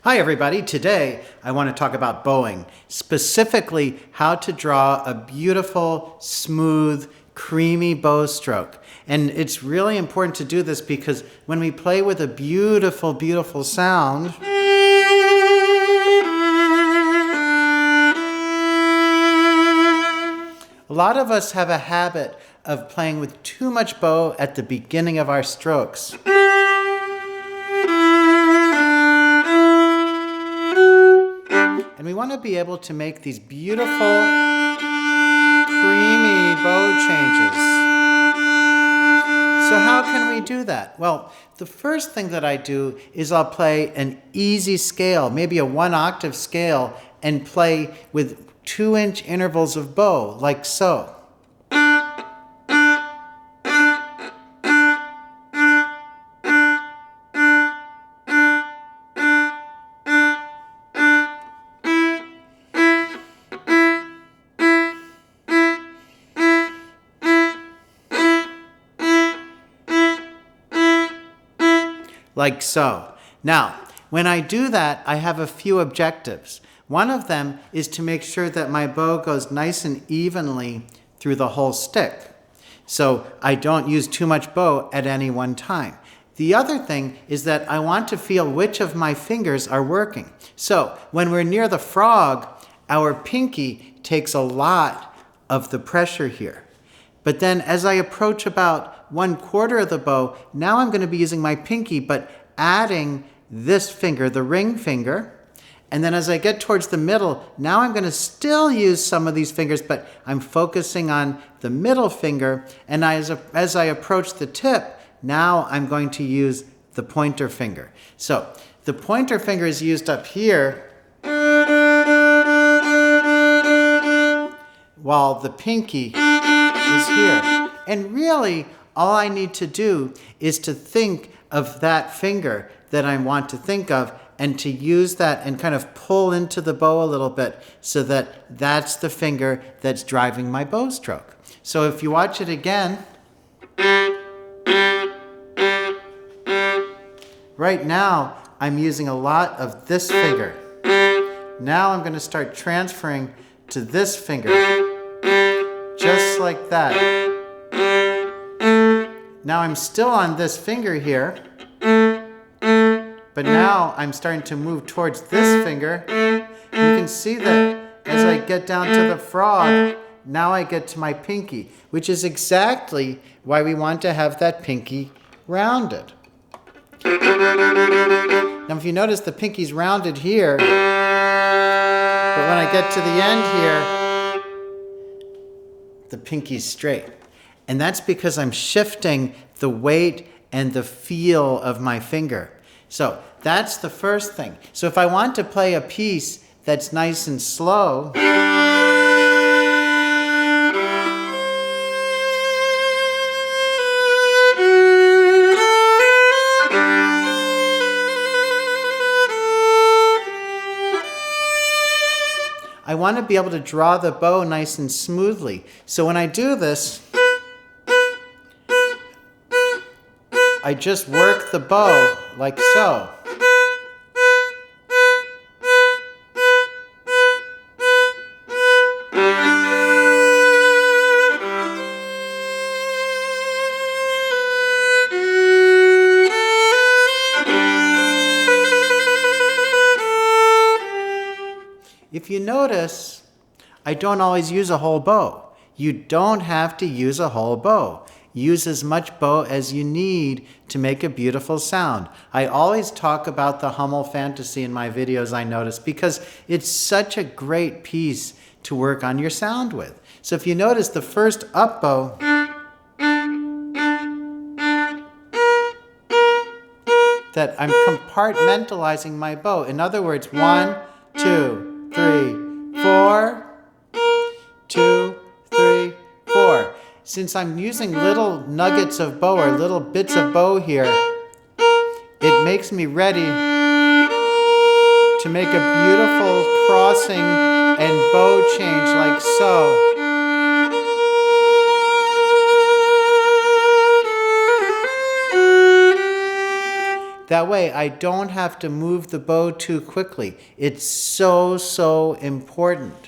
Hi everybody, today I want to talk about bowing, specifically how to draw a beautiful, smooth, creamy bow stroke. And it's really important to do this because when we play with a beautiful, beautiful sound, a lot of us have a habit of playing with too much bow at the beginning of our strokes. And we want to be able to make these beautiful, creamy bow changes. So how can we do that? Well, the first thing that I do is I'll play an easy scale, maybe a 1-octave scale, and play with 2-inch intervals of bow, like so. Like so. Now, when I do that, I have a few objectives. One of them is to make sure that my bow goes nice and evenly through the whole stick. So I don't use too much bow at any one time. The other thing is that I want to feel which of my fingers are working. So when we're near the frog, our pinky takes a lot of the pressure here. But then as I approach about 1/4 of the bow, now I'm going to be using my pinky, but adding this finger, the ring finger. And then as I get towards the middle, now I'm going to still use some of these fingers, but I'm focusing on the middle finger. And as I approach the tip, now I'm going to use the pointer finger. So the pointer finger is used up here, while the pinky is here. And really, all I need to do is to think of that finger that I want to think of and to use that and kind of pull into the bow a little bit so that that's the finger that's driving my bow stroke. So if you watch it again, right now I'm using a lot of this finger. Now I'm going to start transferring to this finger, just like that. Now I'm still on this finger here, but now I'm starting to move towards this finger. You can see that as I get down to the frog, now I get to my pinky, which is exactly why we want to have that pinky rounded. Now if you notice, the pinky's rounded here, but when I get to the end here, the pinky's straight. And that's because I'm shifting the weight and the feel of my finger. So that's the first thing. So if I want to play a piece that's nice and slow, I want to be able to draw the bow nice and smoothly. So when I do this, I just work the bow like so. If you notice, I don't always use a whole bow. You don't have to use a whole bow. Use as much bow as you need to make a beautiful sound. I always talk about the Hummel Fantasy in my videos, I notice, because it's such a great piece to work on your sound with. So if you notice, the first up bow, that I'm compartmentalizing my bow. In other words, 1, 2, 3, 4, 2, 3, 4. Since I'm using little nuggets of bow or little bits of bow here, it makes me ready to make a beautiful crossing and bow change like so. That way I don't have to move the bow too quickly. It's so important.